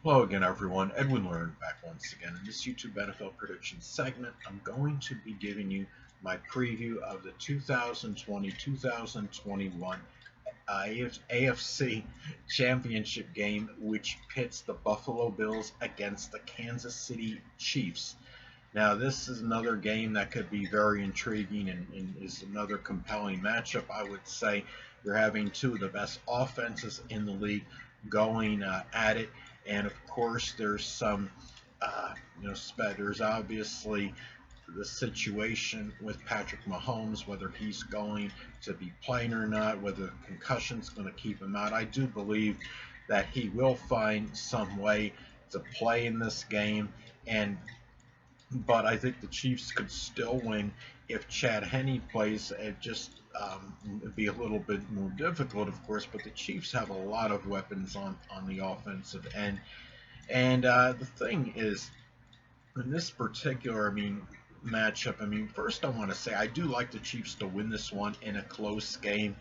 Hello again, everyone. Edwin Learnard back once again. In this YouTube NFL prediction segment, I'm going to be giving you my preview of the 2020-2021 AFC Championship game, which pits the Buffalo Bills against the Kansas City Chiefs. Now, this is another game that could be very intriguing and is another compelling matchup. I would say you're having two of the best offenses in the league going at it, and of course, there's some, there's obviously the situation with Patrick Mahomes, whether he's going to be playing or not, whether concussion's going to keep him out. I do believe that he will find some way to play in this game, and but I think the Chiefs could still win if Chad Henne plays. It'd be a little bit more difficult, of course, but the Chiefs have a lot of weapons on the offensive end. And the thing is, in this particular, matchup, first I want to say I do like the Chiefs to win this one in a close game.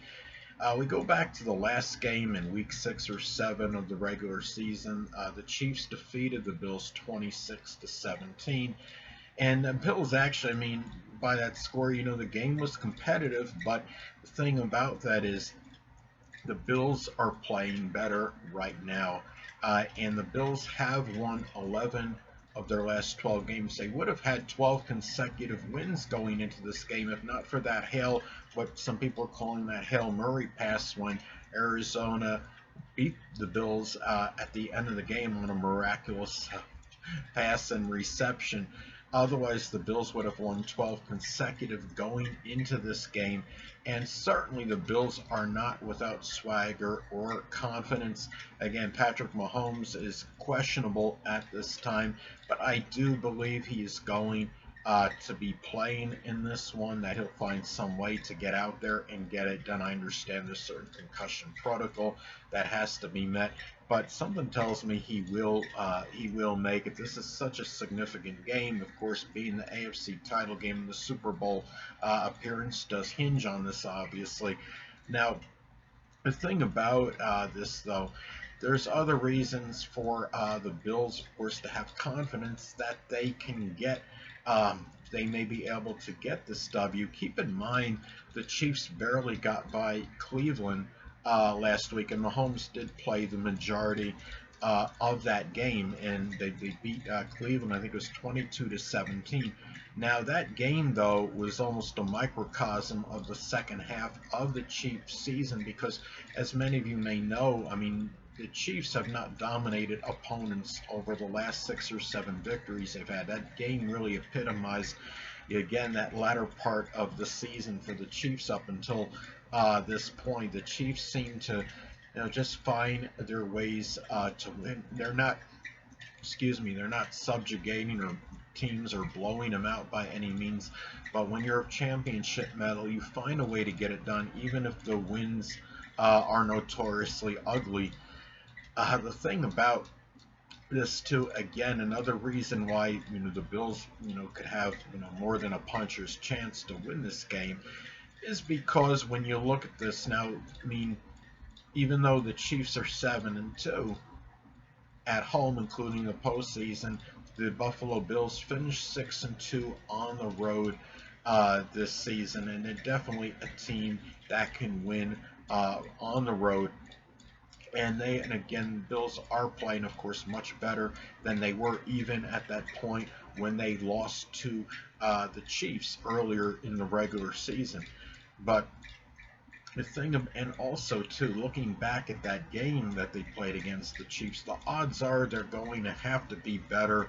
We go back to the last game in week 6 or 7 of the regular season. The Chiefs defeated the Bills 26-17. And the Bills actually, by that score, the game was competitive, but the thing about that is the Bills are playing better right now. And the Bills have won 11 of their last 12 games. They would have had 12 consecutive wins going into this game if not for that what some people are calling that Hail Murray pass when Arizona beat the Bills at the end of the game on a miraculous pass and reception. Otherwise, the Bills would have won 12 consecutive going into this game. And certainly the Bills are not without swagger or confidence. Again, Patrick Mahomes is questionable at this time, but I do believe he is going to be playing in this one, that he'll find some way to get out there and get it done. I understand there's certain concussion protocol that has to be met, but something tells me he will make it. This is such a significant game. Of course, being the AFC title game, the Super Bowl appearance does hinge on this, obviously. Now, the thing about this, though, there's other reasons for the Bills, of course, to have confidence that they can get. They may be able to get this W. Keep in mind, the Chiefs barely got by Cleveland last week, and Mahomes did play the majority of that game, and they beat Cleveland. I think it was 22-17. Now that game, though, was almost a microcosm of the second half of the Chiefs season because, as many of you may know, the Chiefs have not dominated opponents over the last 6 or 7 victories they've had. That game really epitomized, again, that latter part of the season for the Chiefs up until this point. The Chiefs seem to just find their ways to win. They're not subjugating or teams or blowing them out by any means, but when you're a championship medal, you find a way to get it done, even if the wins are notoriously ugly. The thing about this too, again, another reason why the Bills could have more than a puncher's chance to win this game is because when you look at this now, even though the Chiefs are 7-2 at home, including the postseason, the Buffalo Bills finished 6-2 on the road this season, and they're definitely a team that can win on the road. And again, Bills are playing, of course, much better than they were even at that point when they lost to the Chiefs earlier in the regular season. But the thing, and also too, looking back at that game that they played against the Chiefs, the odds are they're going to have to be better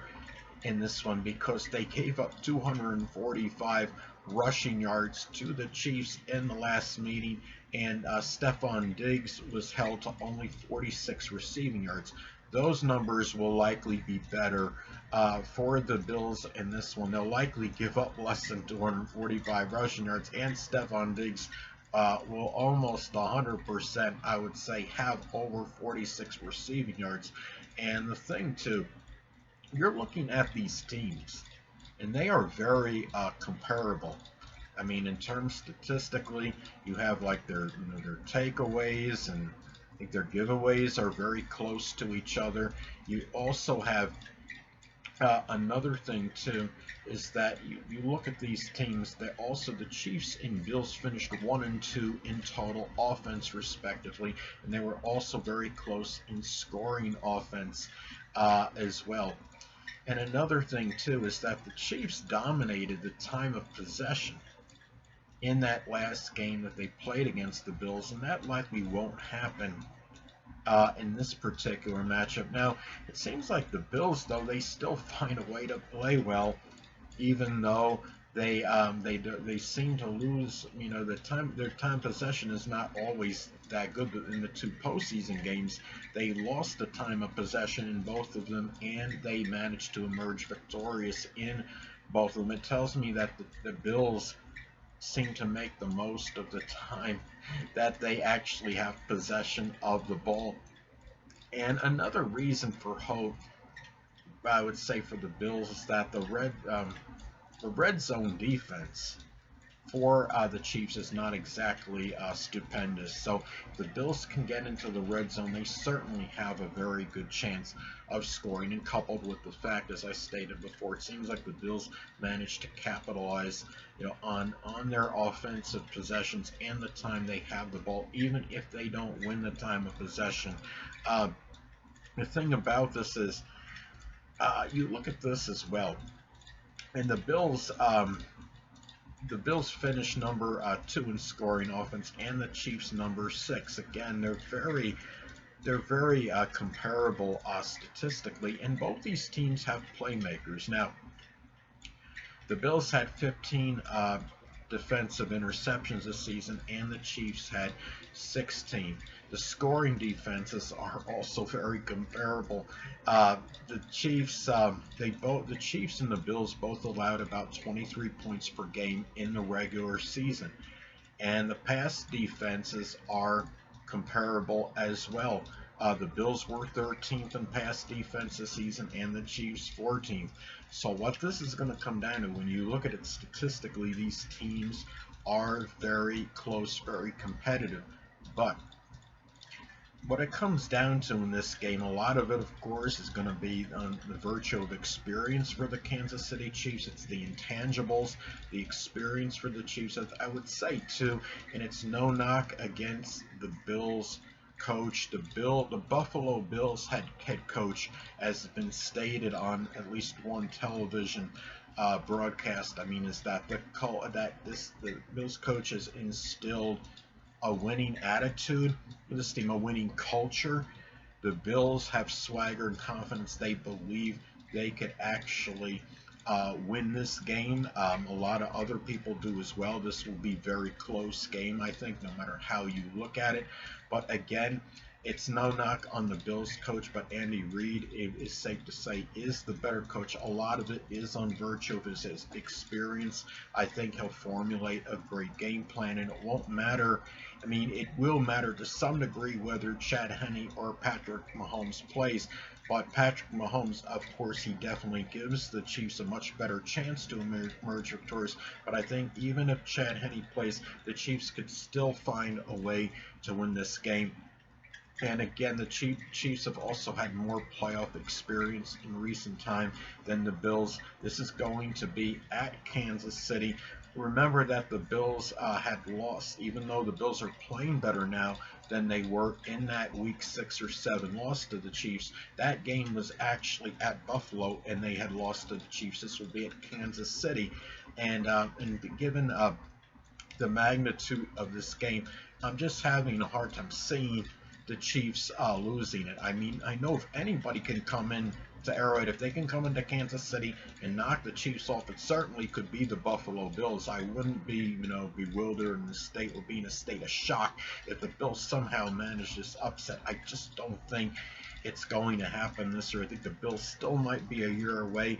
in this one because they gave up 245 rushing yards to the Chiefs in the last meeting, and Stephon Diggs was held to only 46 receiving yards. Those numbers will likely be better for the Bills in this one. They'll likely give up less than 245 rushing yards, and Stephon Diggs will almost 100%, I would say, have over 46 receiving yards. And the thing, too, you're looking at these teams, and they are very comparable. In terms statistically, you have like their takeaways and I think their giveaways are very close to each other. You also have another thing too is that you look at these teams that also the Chiefs and Bills finished 1 and 2 in total offense respectively, and they were also very close in scoring offense as well. And another thing too is that the Chiefs dominated the time of possession in that last game that they played against the Bills, and that likely won't happen in this particular matchup. Now, it seems like the Bills, though, they still find a way to play well, even though they seem to lose. You know, their time possession is not always that good. But in the two postseason games, they lost the time of possession in both of them, and they managed to emerge victorious in both of them. It tells me that the Bills seem to make the most of the time that they actually have possession of the ball. And another reason for hope, I would say, for the Bills is that the red zone defense for the Chiefs is not exactly stupendous. So if the Bills can get into the red zone, they certainly have a very good chance of scoring. And coupled with the fact, as I stated before, it seems like the Bills managed to capitalize, on their offensive possessions and the time they have the ball, even if they don't win the time of possession. Uh, the thing about this is, you look at this as well, and the Bills finished number 2 in scoring offense, and the Chiefs number 6. Again, they're very comparable statistically, and both these teams have playmakers. Now, the Bills had 15 defensive interceptions this season, and the Chiefs had 16. The scoring defenses are also very comparable. The Chiefs, the Chiefs and the Bills both allowed about 23 points per game in the regular season, and the pass defenses are comparable as well. The Bills were 13th in pass defense this season, and the Chiefs 14th. So what this is going to come down to, when you look at it statistically, these teams are very close, very competitive. But what it comes down to in this game, a lot of it, of course, is going to be on the virtue of experience for the Kansas City Chiefs. It's the intangibles, the experience for the Chiefs, I would say, too. And it's no knock against the Bills coach. The Buffalo Bills head coach, has been stated on at least one television broadcast. I mean, is that the Bills coach has instilled a winning attitude with this team, a winning culture. The Bills have swagger and confidence. They believe they could actually win this game. A lot of other people do as well. This will be a very close game, I think, no matter how you look at it. But again, it's no knock on the Bills coach, but Andy Reid, it is safe to say, is the better coach. A lot of it is on virtue of his experience. I think he'll formulate a great game plan, and it won't matter. I mean, it will matter to some degree whether Chad Henne or Patrick Mahomes plays. But Patrick Mahomes, of course, he definitely gives the Chiefs a much better chance to emerge victorious. But I think even if Chad Henne plays, the Chiefs could still find a way to win this game. And again, the Chiefs have also had more playoff experience in recent time than the Bills. This is going to be at Kansas City. Remember that the Bills had lost, even though the Bills are playing better now than they were in that week 6 or 7 loss to the Chiefs. That game was actually at Buffalo, and they had lost to the Chiefs. This will be at Kansas City. And given the magnitude of this game, I'm just having a hard time seeing the Chiefs losing it. I mean, I know if anybody can come in to Arrowhead, if they can come into Kansas City and knock the Chiefs off, it certainly could be the Buffalo Bills. I wouldn't be, bewildered in the state or be in a state of shock if the Bills somehow manage this upset. I just don't think it's going to happen this year. I think the Bills still might be a year away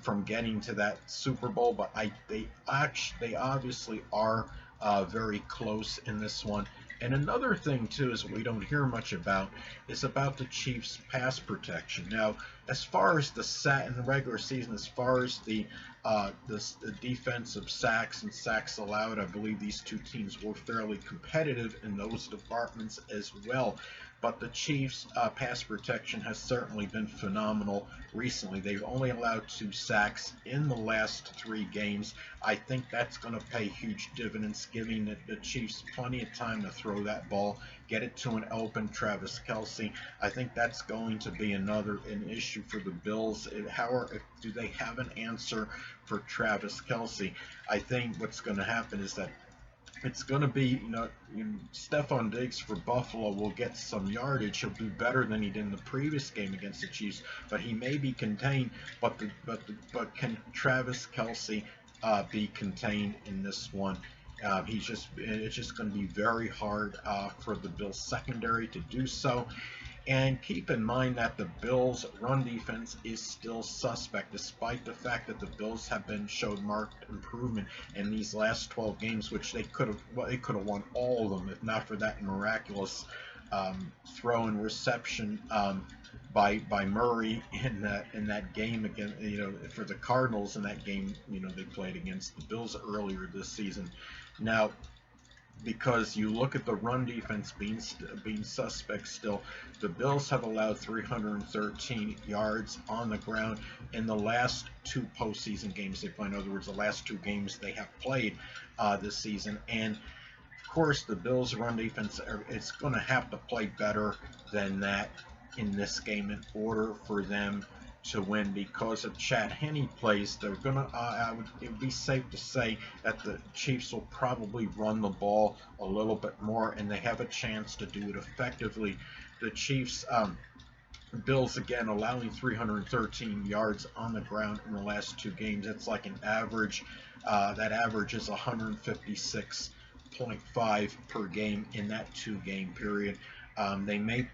from getting to that Super Bowl, but they obviously are very close in this one. And another thing too is we don't hear much about is about the Chiefs' pass protection. Now, as far as the in the regular season, as far as the defensive sacks and sacks allowed, I believe these two teams were fairly competitive in those departments as well. But the Chiefs' pass protection has certainly been phenomenal recently. They've only allowed 2 sacks in the last 3 games. I think that's going to pay huge dividends, giving the Chiefs plenty of time to throw that ball, get it to an open Travis Kelce. I think that's going to be an issue for the Bills. Do they have an answer for Travis Kelce? I think what's going to happen is that it's going to be, Stephon Diggs for Buffalo will get some yardage. He'll do better than he did in the previous game against the Chiefs, but he may be contained. But can Travis Kelce be contained in this one? It's just going to be very hard for the Bills secondary to do so. And keep in mind that the Bills' run defense is still suspect, despite the fact that the Bills have showed marked improvement in these last 12 games, which they could have won all of them if not for that miraculous throw and reception by Murray in that game again. For the Cardinals in that game, they played against the Bills earlier this season. Now, because you look at the run defense being suspect still, the Bills have allowed 313 yards on the ground in the last 2 postseason games they played. In other words, the last 2 games they have played this season. And of course, the Bills' run defense it's going to have to play better than that in this game in order for them to win. Because if Chad Henne plays, they're gonna. It would be safe to say that the Chiefs will probably run the ball a little bit more, and they have a chance to do it effectively. The Chiefs, Bills again allowing 313 yards on the ground in the last 2 games. That's like an average. That average is 156.5 per game in that 2-game period. They may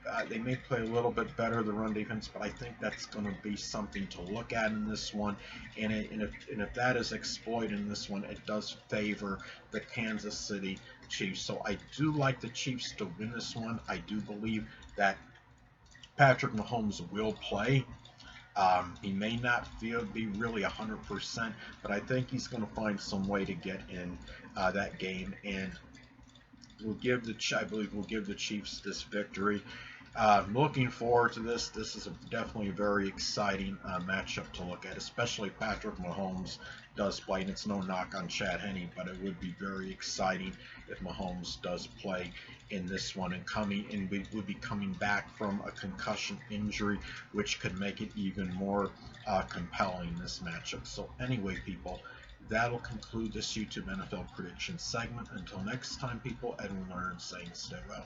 play a little bit better, the run defense, but I think that's going to be something to look at in this one. And if that is exploited in this one, it does favor the Kansas City Chiefs. So I do like the Chiefs to win this one. I do believe that Patrick Mahomes will play. He may not be really 100%, but I think he's going to find some way to get in that game, and I believe we'll give the Chiefs this victory. I'm looking forward to this. This is definitely a very exciting matchup to look at, especially if Patrick Mahomes does play. And it's no knock on Chad Henne, but it would be very exciting if Mahomes does play in this one and we would be coming back from a concussion injury, which could make it even more compelling, this matchup. So anyway, people, that'll conclude this YouTube NFL prediction segment. Until next time, people, Edwin Learnard saying stay well.